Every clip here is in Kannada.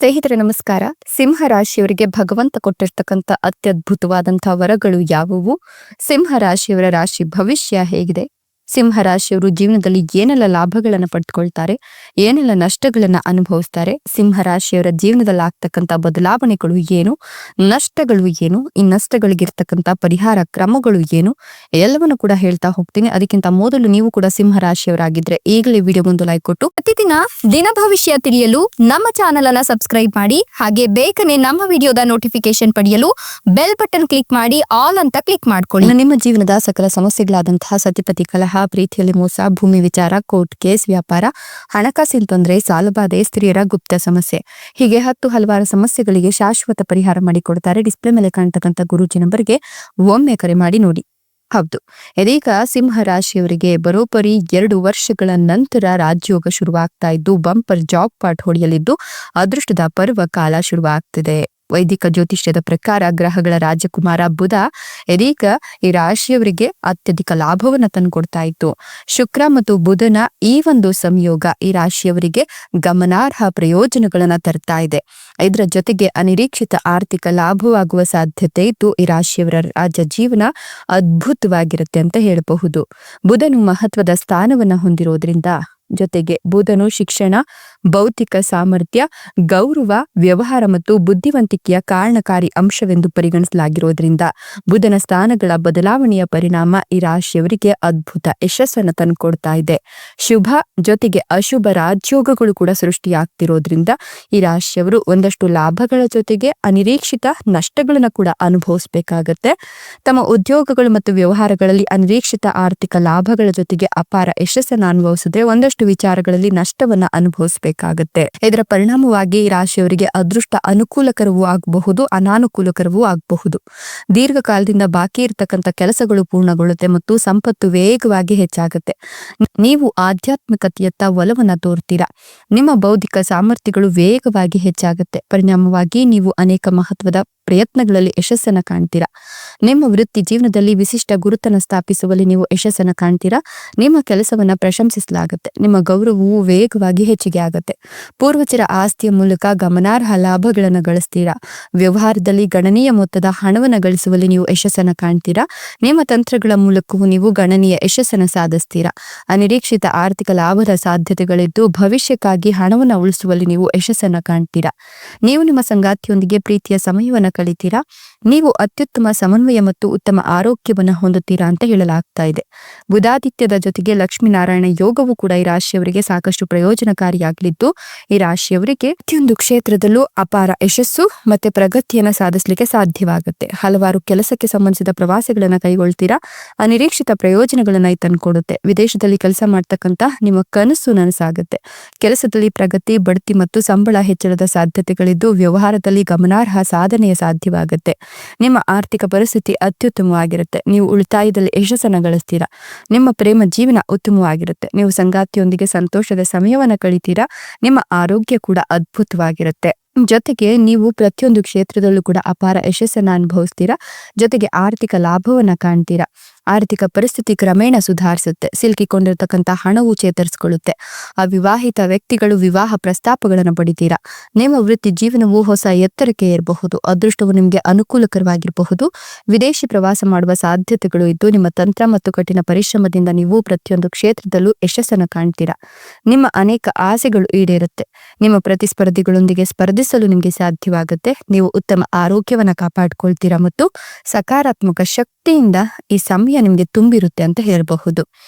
ಸ್ನೇಹಿತರೆ ನಮಸ್ಕಾರ. ಸಿಂಹ ರಾಶಿಯವರಿಗೆ ಭಗವಂತ ಕೊಟ್ಟಿರ್ತಕ್ಕಂಥ ಅತ್ಯದ್ಭುತವಾದಂತಹ ವರಗಳು ಯಾವುವು? ಸಿಂಹ ರಾಶಿಯವರ ರಾಶಿ ಭವಿಷ್ಯ ಹೇಗಿದೆ? ಸಿಂಹ ರಾಶಿಯವರು ಜೀವನದಲ್ಲಿ ಏನೆಲ್ಲ ಲಾಭಗಳನ್ನ ಪಡೆದುಕೊಳ್ತಾರೆ, ಏನೆಲ್ಲ ನಷ್ಟಗಳನ್ನ ಅನುಭವಿಸ್ತಾರೆ, ಸಿಂಹ ರಾಶಿಯವರ ಜೀವನದಲ್ಲಿ ಆಗ್ತಕ್ಕಂಥ ಬದಲಾವಣೆಗಳು ಏನು, ನಷ್ಟಗಳು ಏನು, ಈ ನಷ್ಟಗಳಿಗಿರ್ತಕ್ಕಂಥ ಪರಿಹಾರ ಕ್ರಮಗಳು ಏನು, ಎಲ್ಲವನ್ನು ಕೂಡ ಹೇಳ್ತಾ ಹೋಗ್ತೀನಿ. ಅದಕ್ಕಿಂತ ಮೊದಲು ನೀವು ಕೂಡ ಸಿಂಹ ರಾಶಿಯವರಾಗಿದ್ರೆ ಈಗಲೇ ವಿಡಿಯೋ ಒಂದು ಲೈಕ್ ಕೊಟ್ಟು ಪ್ರತಿದಿನ ದಿನ ಭವಿಷ್ಯ ತಿಳಿಯಲು ನಮ್ಮ ಚಾನೆಲ್ ಅನ್ನ ಸಬ್ಸ್ಕ್ರೈಬ್ ಮಾಡಿ. ಹಾಗೆ ಬೇಗನೆ ನಮ್ಮ ವಿಡಿಯೋದ ನೋಟಿಫಿಕೇಶನ್ ಪಡೆಯಲು ಬೆಲ್ ಬಟನ್ ಕ್ಲಿಕ್ ಮಾಡಿ ಆಲ್ ಅಂತ ಕ್ಲಿಕ್ ಮಾಡ್ಕೊಳ್ಳಿ. ನಿಮ್ಮ ಜೀವನದ ಸಕಲ ಸಮಸ್ಯೆಗಳಾದಂತಹ ಸತಿಪತಿ ಕಲಹ, ಪ್ರೀತಿಯಲ್ಲಿ ಮೋಸ, ಭೂಮಿ ವಿಚಾರ, ಕೋರ್ಟ್ ಕೇಸ್, ವ್ಯಾಪಾರ, ಹಣಕಾಸಿನ ತೊಂದರೆ, ಸಾಲಬಾಧೆ, ಸ್ತ್ರೀಯರ ಗುಪ್ತ ಸಮಸ್ಯೆ, ಹೀಗೆ ಹಲವಾರು ಸಮಸ್ಯೆಗಳಿಗೆ ಶಾಶ್ವತ ಪರಿಹಾರ ಮಾಡಿಕೊಡ್ತಾರೆ. ಡಿಸ್ಪ್ಲೇ ಮೇಲೆ ಕಾಣ್ತಕ್ಕಂಥ ಗುರೂಜಿ ನಂಬರ್ಗೆ ಒಮ್ಮೆ ಕರೆ ಮಾಡಿ ನೋಡಿ. ಹೌದು, ಇದೀಗ ಸಿಂಹ ರಾಶಿಯವರಿಗೆ ಬರೋಬ್ಬರಿ 2 ವರ್ಷಗಳ ನಂತರ ರಾಜಯೋಗ ಶುರುವಾಗ್ತಾ ಇದ್ದು ಬಂಪರ್ ಜಾಬ್ ಪಾಟ್ ಹೊಡೆಯಲಿದ್ದು ಅದೃಷ್ಟದ ಪರ್ವ ಕಾಲ ಶುರುವಾಗ್ತಿದೆ. ವೈದಿಕ ಜ್ಯೋತಿಷ್ಯದ ಪ್ರಕಾರ ಗ್ರಹಗಳ ರಾಜಕುಮಾರ ಬುಧ ಇದೀಗ ಈ ರಾಶಿಯವರಿಗೆ ಅತ್ಯಧಿಕ ಲಾಭವನ್ನ ತಂದುಕೊಡ್ತಾ ಇತ್ತು. ಶುಕ್ರ ಮತ್ತು ಬುಧನ ಈ ಒಂದು ಸಂಯೋಗ ಈ ರಾಶಿಯವರಿಗೆ ಗಮನಾರ್ಹ ಪ್ರಯೋಜನಗಳನ್ನ ತರ್ತಾ ಇದೆ. ಇದರ ಜೊತೆಗೆ ಅನಿರೀಕ್ಷಿತ ಆರ್ಥಿಕ ಲಾಭವಾಗುವ ಸಾಧ್ಯತೆ ಇದ್ದು ಈ ರಾಶಿಯವರ ರಾಜ್ಯ ಜೀವನ ಅದ್ಭುತವಾಗಿರುತ್ತೆ ಅಂತ ಹೇಳಬಹುದು. ಬುಧನು ಮಹತ್ವದ ಸ್ಥಾನವನ್ನ ಹೊಂದಿರೋದ್ರಿಂದ, ಜೊತೆಗೆ ಬುಧನು ಶಿಕ್ಷಣ, ಭೌತಿಕ ಸಾಮರ್ಥ್ಯ, ಗೌರವ, ವ್ಯವಹಾರ ಮತ್ತು ಬುದ್ಧಿವಂತಿಕೆಯ ಕಾರಣಕಾರಿ ಅಂಶವೆಂದು ಪರಿಗಣಿಸಲಾಗಿರೋದ್ರಿಂದ ಬುಧನ ಸ್ಥಾನಗಳ ಬದಲಾವಣೆಯ ಪರಿಣಾಮ ಈ ರಾಶಿಯವರಿಗೆ ಅದ್ಭುತ ಯಶಸ್ಸನ್ನು ತಂದುಕೊಡ್ತಾ ಇದೆ. ಶುಭ ಜೊತೆಗೆ ಅಶುಭ ರಾಜಯೋಗಗಳು ಕೂಡ ಸೃಷ್ಟಿಯಾಗ್ತಿರೋದ್ರಿಂದ ಈ ರಾಶಿಯವರು ಒಂದಷ್ಟು ಲಾಭಗಳ ಜೊತೆಗೆ ಅನಿರೀಕ್ಷಿತ ನಷ್ಟಗಳನ್ನ ಕೂಡ ಅನುಭವಿಸಬೇಕಾಗತ್ತೆ. ತಮ್ಮ ಉದ್ಯೋಗಗಳು ಮತ್ತು ವ್ಯವಹಾರಗಳಲ್ಲಿ ಅನಿರೀಕ್ಷಿತ ಆರ್ಥಿಕ ಲಾಭಗಳ ಜೊತೆಗೆ ಅಪಾರ ಯಶಸ್ಸನ್ನು ಅನುಭವಿಸದೆ ಒಂದಷ್ಟು ವಿಚಾರಗಳಲ್ಲಿ ನಷ್ಟವನ್ನ ಅನುಭವಿಸಬೇಕಾಗತ್ತೆ. ಇದರ ಪರಿಣಾಮವಾಗಿ ಈ ರಾಶಿಯವರಿಗೆ ಅದೃಷ್ಟ ಅನುಕೂಲಕರವೂ ಆಗಬಹುದು, ಅನಾನುಕೂಲಕರವೂ ಆಗಬಹುದು. ದೀರ್ಘಕಾಲದಿಂದ ಬಾಕಿ ಇರತಕ್ಕಂಥ ಕೆಲಸಗಳು ಪೂರ್ಣಗೊಳ್ಳುತ್ತೆ ಮತ್ತು ಸಂಪತ್ತು ವೇಗವಾಗಿ ಹೆಚ್ಚಾಗುತ್ತೆ. ನೀವು ಆಧ್ಯಾತ್ಮಿಕತೆಯತ್ತ ಒಲವನ್ನ ತೋರ್ತೀರಾ. ನಿಮ್ಮ ಬೌದ್ಧಿಕ ಸಾಮರ್ಥ್ಯಗಳು ವೇಗವಾಗಿ ಹೆಚ್ಚಾಗುತ್ತೆ. ಪರಿಣಾಮವಾಗಿ ನೀವು ಅನೇಕ ಮಹತ್ವದ ಪ್ರಯತ್ನಗಳಲ್ಲಿ ಯಶಸ್ಸನ್ನ ಕಾಣ್ತೀರಾ. ನಿಮ್ಮ ವೃತ್ತಿ ಜೀವನದಲ್ಲಿ ವಿಶಿಷ್ಟ ಗುರುತನ್ನು ಸ್ಥಾಪಿಸುವಲ್ಲಿ ನೀವು ಯಶಸ್ಸನ್ನ ಕಾಣ್ತೀರಾ. ನಿಮ್ಮ ಕೆಲಸವನ್ನ ಪ್ರಶಂಸಿಸಲಾಗುತ್ತೆ. ನಿಮ್ಮ ಗೌರವವು ವೇಗವಾಗಿ ಹೆಚ್ಚಿಗೆ ಆಗುತ್ತೆ. ಪೂರ್ವಜರ ಆಸ್ತಿಯ ಮೂಲಕ ಗಮನಾರ್ಹ ಲಾಭಗಳನ್ನು ಗಳಿಸ್ತೀರಾ. ವ್ಯವಹಾರದಲ್ಲಿ ಗಣನೀಯ ಮೊತ್ತದ ಹಣವನ್ನು ಗಳಿಸುವಲ್ಲಿ ನೀವು ಯಶಸ್ಸನ್ನ ಕಾಣ್ತೀರಾ. ನಿಮ್ಮ ತಂತ್ರಗಳ ಮೂಲಕವೂ ನೀವು ಗಣನೀಯ ಯಶಸ್ಸನ್ನು ಸಾಧಿಸ್ತೀರಾ. ಅನಿರೀಕ್ಷಿತ ಆರ್ಥಿಕ ಲಾಭದ ಸಾಧ್ಯತೆಗಳಿದ್ದು ಭವಿಷ್ಯಕ್ಕಾಗಿ ಹಣವನ್ನು ಉಳಿಸುವಲ್ಲಿ ನೀವು ಯಶಸ್ಸನ್ನ ಕಾಣ್ತೀರಾ. ನೀವು ನಿಮ್ಮ ಸಂಗಾತಿಯೊಂದಿಗೆ ಪ್ರೀತಿಯ ಸಮಯವನ್ನ ಕಳಿತೀರಾ. ನೀವು ಅತ್ಯುತ್ತಮ ಸಮನ್ವಯ ಮತ್ತು ಉತ್ತಮ ಆರೋಗ್ಯವನ್ನ ಹೊಂದುತ್ತೀರಾ ಅಂತ ಹೇಳಲಾಗ್ತಾ ಇದೆ. ಬುಧಾದಿತ್ಯದ ಜೊತೆಗೆ ಲಕ್ಷ್ಮೀನಾರಾಯಣ ಯೋಗವು ಕೂಡ ಈ ರಾಶಿಯವರಿಗೆ ಸಾಕಷ್ಟು ಪ್ರಯೋಜನಕಾರಿಯಾಗಲಿದ್ದು ಈ ರಾಶಿಯವರಿಗೆ ಪ್ರತಿಯೊಂದು ಕ್ಷೇತ್ರದಲ್ಲೂ ಅಪಾರ ಯಶಸ್ಸು ಮತ್ತೆ ಪ್ರಗತಿಯನ್ನ ಸಾಧಿಸಲಿಕ್ಕೆ ಸಾಧ್ಯವಾಗುತ್ತೆ. ಹಲವಾರು ಕೆಲಸಕ್ಕೆ ಸಂಬಂಧಿಸಿದ ಪ್ರವಾಸಗಳನ್ನ ಕೈಗೊಳ್ತೀರಾ. ಅನಿರೀಕ್ಷಿತ ಪ್ರಯೋಜನಗಳನ್ನ ತಂದುಕೊಡುತ್ತೆ. ವಿದೇಶದಲ್ಲಿ ಕೆಲಸ ಮಾಡ್ತಕ್ಕಂತ ನಿಮ್ಮ ಕನಸು ನನಸಾಗುತ್ತೆ. ಕೆಲಸದಲ್ಲಿ ಪ್ರಗತಿ, ಬಡ್ತಿ ಮತ್ತು ಸಂಬಳ ಹೆಚ್ಚಳದ ಸಾಧ್ಯತೆಗಳಿದ್ದು ವ್ಯವಹಾರದಲ್ಲಿ ಗಮನಾರ್ಹ ಸಾಧನೆಯ ಸಾಧ್ಯವಾಗುತ್ತೆ. ನಿಮ್ಮ ಆರ್ಥಿಕ ಪರಿಸ್ಥಿತಿ ಅತ್ಯುತ್ತಮವಾಗಿರುತ್ತೆ. ನೀವು ಉಳಿತಾಯದಲ್ಲಿ ಯಶಸ್ಸನ್ನ ಗಳಿಸ್ತೀರಾ. ನಿಮ್ಮ ಪ್ರೇಮ ಜೀವನ ಉತ್ತಮವಾಗಿರುತ್ತೆ. ನೀವು ಸಂಗಾತಿಯೊಂದಿಗೆ ಸಂತೋಷದ ಸಮಯವನ್ನ ಕಳಿತೀರಾ. ನಿಮ್ಮ ಆರೋಗ್ಯ ಕೂಡ ಅದ್ಭುತವಾಗಿರುತ್ತೆ. ಜೊತೆಗೆ ನೀವು ಪ್ರತಿಯೊಂದು ಕ್ಷೇತ್ರದಲ್ಲೂ ಕೂಡ ಅಪಾರ ಯಶಸ್ಸನ್ನ ಅನುಭವಿಸ್ತೀರಾ. ಜೊತೆಗೆ ಆರ್ಥಿಕ ಲಾಭವನ್ನ ಕಾಣ್ತೀರಾ. ಆರ್ಥಿಕ ಪರಿಸ್ಥಿತಿ ಕ್ರಮೇಣ ಸುಧಾರಿಸುತ್ತೆ. ಸಿಲುಕಿಕೊಂಡಿರ್ತಕ್ಕಂಥ ಹಣವು ಚೇತರಿಸಿಕೊಳ್ಳುತ್ತೆ. ಅವಿವಾಹಿತ ವ್ಯಕ್ತಿಗಳು ವಿವಾಹ ಪ್ರಸ್ತಾಪಗಳನ್ನು ಪಡಿತೀರಾ. ನಿಮ್ಮ ವೃತ್ತಿ ಜೀವನವು ಹೊಸ ಎತ್ತರಕ್ಕೆ ಏರಬಹುದು. ಅದೃಷ್ಟವು ನಿಮಗೆ ಅನುಕೂಲಕರವಾಗಿರಬಹುದು. ವಿದೇಶಿ ಪ್ರವಾಸ ಮಾಡುವ ಸಾಧ್ಯತೆಗಳು ಇದ್ದು ನಿಮ್ಮ ತಂತ್ರ ಮತ್ತು ಕಠಿಣ ಪರಿಶ್ರಮದಿಂದ ನೀವು ಪ್ರತಿಯೊಂದು ಕ್ಷೇತ್ರದಲ್ಲೂ ಯಶಸ್ಸನ್ನು ಕಾಣ್ತೀರಾ. ನಿಮ್ಮ ಅನೇಕ ಆಸೆಗಳು ಈಡೇರುತ್ತೆ. ನಿಮ್ಮ ಪ್ರತಿಸ್ಪರ್ಧಿಗಳೊಂದಿಗೆ ಸ್ಪರ್ಧಿಸಲು ನಿಮಗೆ ಸಾಧ್ಯವಾಗುತ್ತೆ. ನೀವು ಉತ್ತಮ ಆರೋಗ್ಯವನ್ನ ಕಾಪಾಡಿಕೊಳ್ತೀರಾ ಮತ್ತು ಸಕಾರಾತ್ಮಕ ಶಕ್ತಿಯಿಂದ ಈ ಸಮಯ ನಿಮ್ಗೆ ತುಂಬಿರುತ್ತೆ ಅಂತ ಹೇಳಬಹುದು.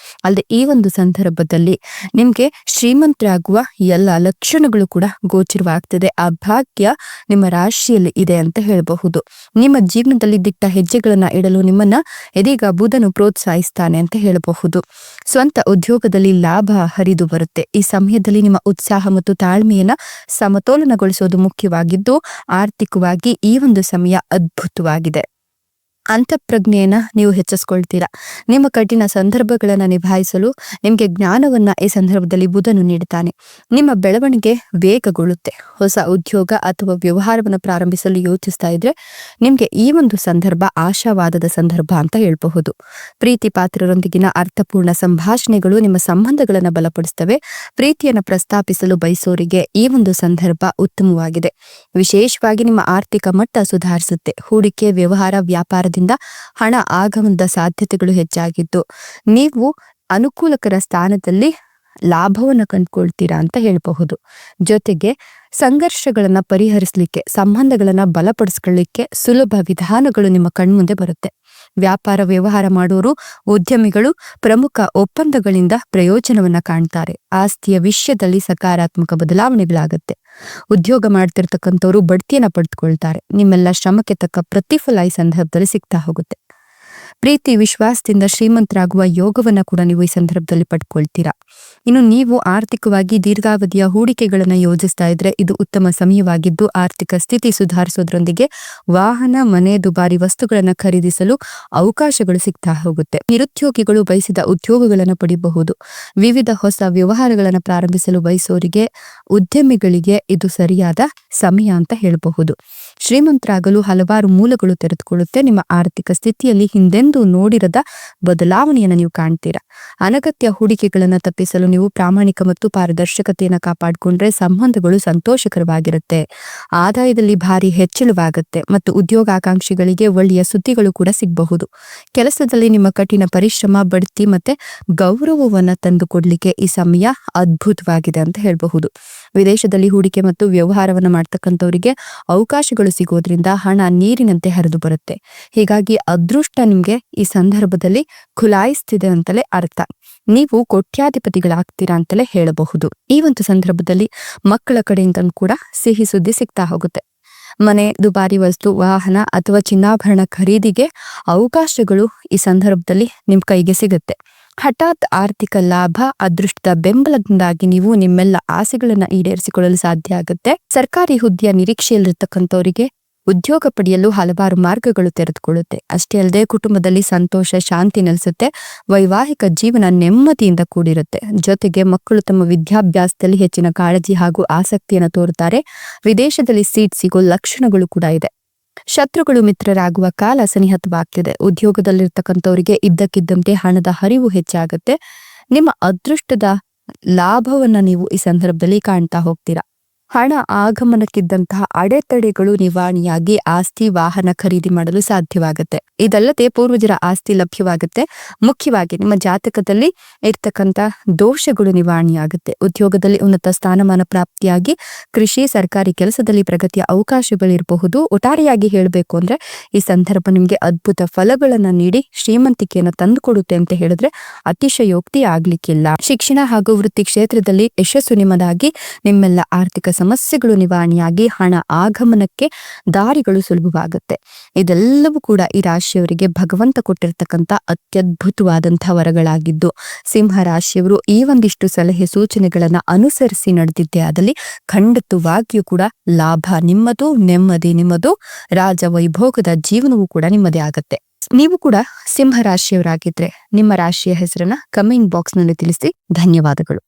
ಅಲ್ಲದೆ ಈ ಒಂದು ಸಂದರ್ಭದಲ್ಲಿ ನಿಮ್ಗೆ ಶ್ರೀಮಂತರಾಗುವ ಎಲ್ಲ ಲಕ್ಷಣಗಳು ಕೂಡ ಗೋಚರವಾಗ್ತದೆ. ಆ ಭಾಗ್ಯ ನಿಮ್ಮ ರಾಶಿಯಲ್ಲಿ ಇದೆ ಅಂತ ಹೇಳಬಹುದು. ನಿಮ್ಮ ಜೀವನದಲ್ಲಿ ದಿಟ್ಟ ಹೆಜ್ಜೆಗಳನ್ನ ಇಡಲು ನಿಮ್ಮನ್ನ ಇದೀಗ ಬುಧನು ಪ್ರೋತ್ಸಾಹಿಸ್ತಾನೆ ಅಂತ ಹೇಳಬಹುದು. ಸ್ವಂತ ಉದ್ಯೋಗದಲ್ಲಿ ಲಾಭ ಹರಿದು ಬರುತ್ತೆ. ಈ ಸಮಯದಲ್ಲಿ ನಿಮ್ಮ ಉತ್ಸಾಹ ಮತ್ತು ತಾಳ್ಮೆಯನ್ನ ಸಮತೋಲನಗೊಳಿಸೋದು ಮುಖ್ಯವಾಗಿದ್ದು ಆರ್ಥಿಕವಾಗಿ ಈ ಒಂದು ಸಮಯ ಅದ್ಭುತವಾಗಿದೆ. ಅಂತಃಪ್ರಜ್ಞೆಯನ್ನ ನೀವು ಹೆಚ್ಚಿಸ್ಕೊಳ್ತೀರಾ. ನಿಮ್ಮ ಕಠಿಣ ಸಂದರ್ಭಗಳನ್ನ ನಿಭಾಯಿಸಲು ನಿಮ್ಗೆ ಜ್ಞಾನವನ್ನ ಈ ಸಂದರ್ಭದಲ್ಲಿ ಬುಧನು ನೀಡುತ್ತಾನೆ. ನಿಮ್ಮ ಬೆಳವಣಿಗೆ ವೇಗಗೊಳ್ಳುತ್ತೆ. ಹೊಸ ಉದ್ಯೋಗ ಅಥವಾ ವ್ಯವಹಾರವನ್ನು ಪ್ರಾರಂಭಿಸಲು ಯೋಚಿಸ್ತಾ ಇದ್ರೆ ನಿಮ್ಗೆ ಈ ಒಂದು ಸಂದರ್ಭ ಆಶಾವಾದದ ಸಂದರ್ಭ ಅಂತ ಹೇಳ್ಬಹುದು. ಪ್ರೀತಿ ಪಾತ್ರರೊಂದಿಗಿನ ಅರ್ಥಪೂರ್ಣ ಸಂಭಾಷಣೆಗಳು ನಿಮ್ಮ ಸಂಬಂಧಗಳನ್ನ ಬಲಪಡಿಸ್ತವೆ. ಪ್ರೀತಿಯನ್ನ ಪ್ರಸ್ತಾಪಿಸಲು ಬಯಸೋರಿಗೆ ಈ ಒಂದು ಸಂದರ್ಭ ಉತ್ತಮವಾಗಿದೆ. ವಿಶೇಷವಾಗಿ ನಿಮ್ಮ ಆರ್ಥಿಕ ಮಟ್ಟ ಸುಧಾರಿಸುತ್ತೆ. ಹೂಡಿಕೆ, ವ್ಯವಹಾರ, ವ್ಯಾಪಾರದಿಂದ ಹಣ ಆಗಮನದ ಸಾಧ್ಯತೆಗಳು ಹೆಚ್ಚಾಗಿದ್ದು ನೀವು ಅನುಕೂಲಕರ ಸ್ಥಾನದಲ್ಲಿ ಲಾಭವನ್ನು ಕಂಡುಕೊಳ್ತೀರಾ ಅಂತ ಹೇಳಬಹುದು. ಜೊತೆಗೆ ಸಂಘರ್ಷಗಳನ್ನ ಪರಿಹರಿಸಲಿಕ್ಕೆ, ಸಂಬಂಧಗಳನ್ನ ಬಲಪಡಿಸ್ಕೊಳ್ಳಿಕ್ಕೆ ಸುಲಭ ವಿಧಾನಗಳು ನಿಮ್ಮ ಕಣ್ಮುಂದೆ ಬರುತ್ತೆ. ವ್ಯಾಪಾರ ವ್ಯವಹಾರ ಮಾಡೋರು, ಉದ್ಯಮಿಗಳು ಪ್ರಮುಖ ಒಪ್ಪಂದಗಳಿಂದ ಪ್ರಯೋಜನವನ್ನ ಕಾಣ್ತಾರೆ. ಆಸ್ತಿಯ ವಿಷಯದಲ್ಲಿ ಸಕಾರಾತ್ಮಕ ಬದಲಾವಣೆಗಳಾಗತ್ತೆ. ಉದ್ಯೋಗ ಮಾಡ್ತಿರ್ತಕ್ಕಂಥವ್ರು ಬಡ್ತಿಯನ್ನ ಪಡೆದುಕೊಳ್ತಾರೆ. ನಿಮ್ಮೆಲ್ಲ ಶ್ರಮಕ್ಕೆ ತಕ್ಕ ಪ್ರತಿಫಲ ಈ ಸಂದರ್ಭದಲ್ಲಿ ಸಿಗ್ತಾ ಹೋಗುತ್ತೆ. ಪ್ರೀತಿ ವಿಶ್ವಾಸದಿಂದ ಶ್ರೀಮಂತರಾಗುವ ಯೋಗವನ್ನ ಕೂಡ ನೀವು ಈ ಸಂದರ್ಭದಲ್ಲಿ ಪಡ್ಕೊಳ್ತೀರಾ. ಇನ್ನು ನೀವು ಆರ್ಥಿಕವಾಗಿ ದೀರ್ಘಾವಧಿಯ ಹೂಡಿಕೆಗಳನ್ನ ಯೋಜಿಸ್ತಾ ಇದ್ರೆ ಇದು ಉತ್ತಮ ಸಮಯವಾಗಿದ್ದು ಆರ್ಥಿಕ ಸ್ಥಿತಿ ಸುಧಾರಿಸೋದ್ರೊಂದಿಗೆ ವಾಹನ, ಮನೆ, ದುಬಾರಿ ವಸ್ತುಗಳನ್ನ ಖರೀದಿಸಲು ಅವಕಾಶಗಳು ಸಿಗ್ತಾ ಹೋಗುತ್ತೆ. ನಿರುದ್ಯೋಗಿಗಳು ಬಯಸಿದ ಉದ್ಯೋಗಗಳನ್ನು ಪಡೆಯಬಹುದು. ವಿವಿಧ ಹೊಸ ವ್ಯವಹಾರಗಳನ್ನ ಪ್ರಾರಂಭಿಸಲು ಬಯಸೋರಿಗೆ, ಉದ್ಯಮಿಗಳಿಗೆ ಇದು ಸರಿಯಾದ ಸಮಯ ಅಂತ ಹೇಳಬಹುದು. ಶ್ರೀಮಂತರಾಗಲು ಹಲವಾರು ಮೂಲಗಳು ತೆರೆದುಕೊಳ್ಳುತ್ತೆ. ನಿಮ್ಮ ಆರ್ಥಿಕ ಸ್ಥಿತಿಯಲ್ಲಿ ಹಿಂದೆಂದೂ ನೋಡಿರದ ಬದಲಾವಣೆಯನ್ನು ನೀವು ಕಾಣ್ತೀರಾ. ಅನಗತ್ಯ ಹೂಡಿಕೆಗಳನ್ನು ತಪ್ಪಿಸಲು ನೀವು ಪ್ರಾಮಾಣಿಕ ಮತ್ತು ಪಾರದರ್ಶಕತೆಯನ್ನು ಕಾಪಾಡಿಕೊಂಡ್ರೆ ಸಂಬಂಧಗಳು ಸಂತೋಷಕರವಾಗಿರುತ್ತೆ. ಆದಾಯದಲ್ಲಿ ಭಾರಿ ಹೆಚ್ಚಳವಾಗುತ್ತೆ ಮತ್ತು ಉದ್ಯೋಗಾಕಾಂಕ್ಷಿಗಳಿಗೆ ಒಳ್ಳೆಯ ಸುದ್ದಿಗಳು ಕೂಡ ಸಿಗಬಹುದು. ಕೆಲಸದಲ್ಲಿ ನಿಮ್ಮ ಕಠಿಣ ಪರಿಶ್ರಮ, ಬಡ್ತಿ ಮತ್ತೆ ಗೌರವವನ್ನ ತಂದುಕೊಡ್ಲಿಕ್ಕೆ ಈ ಸಮಯ ಅದ್ಭುತವಾಗಿದೆ ಅಂತ ಹೇಳಬಹುದು. ವಿದೇಶದಲ್ಲಿ ಹೂಡಿಕೆ ಮತ್ತು ವ್ಯವಹಾರವನ್ನ ಮಾಡ್ತಕ್ಕಂಥವರಿಗೆ ಅವಕಾಶಗಳು ಸಿಗೋದ್ರಿಂದ ಹಣ ನೀರಿನಂತೆ ಹರಿದು ಬರುತ್ತೆ. ಹೀಗಾಗಿ ಅದೃಷ್ಟ ನಿಮ್ಗೆ ಈ ಸಂದರ್ಭದಲ್ಲಿ ಖುಲಾಯಿಸ್ತಿದೆ ಅಂತಲೇ ಅರ್ಥ. ನೀವು ಕೋಟ್ಯಾಧಿಪತಿಗಳಾಗ್ತೀರಾ ಅಂತಲೇ ಹೇಳಬಹುದು. ಈ ಒಂದು ಸಂದರ್ಭದಲ್ಲಿ ಮಕ್ಕಳ ಕಡೆಯಿಂದ ಕೂಡ ಸಿಹಿ ಸುದ್ದಿ ಸಿಗ್ತಾ ಹೋಗುತ್ತೆ. ಮನೆ, ದುಬಾರಿ ವಸ್ತು, ವಾಹನ ಅಥವಾ ಚಿನ್ನಾಭರಣ ಖರೀದಿಗೆ ಅವಕಾಶಗಳು ಈ ಸಂದರ್ಭದಲ್ಲಿ ನಿಮ್ ಕೈಗೆ ಸಿಗುತ್ತೆ. ಹಠಾತ್ ಆರ್ಥಿಕ ಲಾಭ, ಅದೃಷ್ಟದ ಬೆಂಬಲದಿಂದಾಗಿ ನೀವು ನಿಮ್ಮೆಲ್ಲ ಆಸೆಗಳನ್ನ ಈಡೇರಿಸಿಕೊಳ್ಳಲು ಸಾಧ್ಯ ಆಗುತ್ತೆ. ಸರ್ಕಾರಿ ಹುದ್ದೆಯ ನಿರೀಕ್ಷೆಯಲ್ಲಿರ್ತಕ್ಕಂಥವರಿಗೆ ಉದ್ಯೋಗ ಪಡೆಯಲು ಹಲವಾರು ಮಾರ್ಗಗಳು ತೆರೆದುಕೊಳ್ಳುತ್ತೆ. ಅಷ್ಟೇ ಅಲ್ಲದೆ ಕುಟುಂಬದಲ್ಲಿ ಸಂತೋಷ, ಶಾಂತಿ ನೆಲೆಸುತ್ತೆ. ವೈವಾಹಿಕ ಜೀವನ ನೆಮ್ಮದಿಯಿಂದ ಕೂಡಿರುತ್ತೆ. ಜೊತೆಗೆ ಮಕ್ಕಳು ತಮ್ಮ ವಿದ್ಯಾಭ್ಯಾಸದಲ್ಲಿ ಹೆಚ್ಚಿನ ಕಾಳಜಿ ಹಾಗೂ ಆಸಕ್ತಿಯನ್ನು ತೋರುತ್ತಾರೆ. ವಿದೇಶದಲ್ಲಿ ಸೀಟ್ ಸಿಗೋ ಲಕ್ಷಣಗಳು ಕೂಡ ಇದೆ. ಶತ್ರುಗಳು ಮಿತ್ರರಾಗುವ ಕಾಲ ಸನಿಹತವಾಗ್ತಿದೆ. ಉದ್ಯೋಗದಲ್ಲಿರ್ತಕ್ಕಂಥವರಿಗೆ ಇದ್ದಕ್ಕಿದ್ದಂತೆ ಹಣದ ಹರಿವು ಹೆಚ್ಚಾಗುತ್ತೆ. ನಿಮ್ಮ ಅದೃಷ್ಟದ ಲಾಭವನ್ನ ನೀವು ಈ ಸಂದರ್ಭದಲ್ಲಿ ಕಾಣ್ತಾ ಹೋಗ್ತೀರಾ. ಹಣ ಆಗಮನಕ್ಕಿದ್ದಂತಹ ಅಡೆತಡೆಗಳು ನಿವಾರಣೆಯಾಗಿ ಆಸ್ತಿ, ವಾಹನ ಖರೀದಿ ಮಾಡಲು ಸಾಧ್ಯವಾಗುತ್ತೆ. ಇದಲ್ಲದೆ ಪೂರ್ವಜರ ಆಸ್ತಿ ಲಭ್ಯವಾಗುತ್ತೆ. ಮುಖ್ಯವಾಗಿ ನಿಮ್ಮ ಜಾತಕದಲ್ಲಿ ಇರ್ತಕ್ಕಂಥ ದೋಷಗಳು ನಿವಾರಣೆಯಾಗುತ್ತೆ. ಉದ್ಯೋಗದಲ್ಲಿ ಉನ್ನತ ಸ್ಥಾನಮಾನ ಪ್ರಾಪ್ತಿಯಾಗಿ ಕೃಷಿ, ಸರ್ಕಾರಿ ಕೆಲಸದಲ್ಲಿ ಪ್ರಗತಿಯ ಅವಕಾಶಗಳಿರಬಹುದು. ಒಟ್ಟಾರೆಯಾಗಿ ಹೇಳಬೇಕು ಅಂದ್ರೆ ಈ ಸಂದರ್ಭ ನಿಮ್ಗೆ ಅದ್ಭುತ ಫಲಗಳನ್ನ ನೀಡಿ ಶ್ರೀಮಂತಿಕೆಯನ್ನು ತಂದುಕೊಡುತ್ತೆ ಅಂತ ಹೇಳಿದ್ರೆ ಅತಿಶಯೋಕ್ತಿ ಆಗ್ಲಿಕ್ಕಿಲ್ಲ. ಶಿಕ್ಷಣ ಹಾಗೂ ವೃತ್ತಿ ಕ್ಷೇತ್ರದಲ್ಲಿ ಯಶಸ್ಸು ನಿಮ್ಮದಾಗಿ ನಿಮ್ಮೆಲ್ಲ ಆರ್ಥಿಕ ಸಮಸ್ಯೆಗಳು ನಿವಾರಣೆಯಾಗಿ ಹಣ ಆಗಮನಕ್ಕೆ ದಾರಿಗಳು ಸುಲಭವಾಗುತ್ತೆ. ಇದೆಲ್ಲವೂ ಕೂಡ ಈ ರಾಶಿಯವರಿಗೆ ಭಗವಂತ ಕೊಟ್ಟಿರ್ತಕ್ಕಂಥ ಅತ್ಯದ್ಭುತವಾದಂತಹ ವರಗಳಾಗಿದ್ದು ಸಿಂಹ ರಾಶಿಯವರು ಈ ಒಂದಿಷ್ಟು ಸಲಹೆ ಸೂಚನೆಗಳನ್ನ ಅನುಸರಿಸಿ ನಡೆದಿದ್ದೇ ಆದಲ್ಲಿ ಖಂಡಿತವಾಗಿಯೂ ಕೂಡ ಲಾಭ ನಿಮ್ಮದು, ನೆಮ್ಮದಿ ನಿಮ್ಮದು, ರಾಜ ವೈಭೋಗದ ಜೀವನವೂ ಕೂಡ ನಿಮ್ಮದೇ ಆಗತ್ತೆ. ನೀವು ಕೂಡ ಸಿಂಹ ರಾಶಿಯವರಾಗಿದ್ರೆ ನಿಮ್ಮ ರಾಶಿಯ ಹೆಸರನ್ನ ಕಮೆಂಟ್ ಬಾಕ್ಸ್ ನಲ್ಲಿ ತಿಳಿಸಿ. ಧನ್ಯವಾದಗಳು.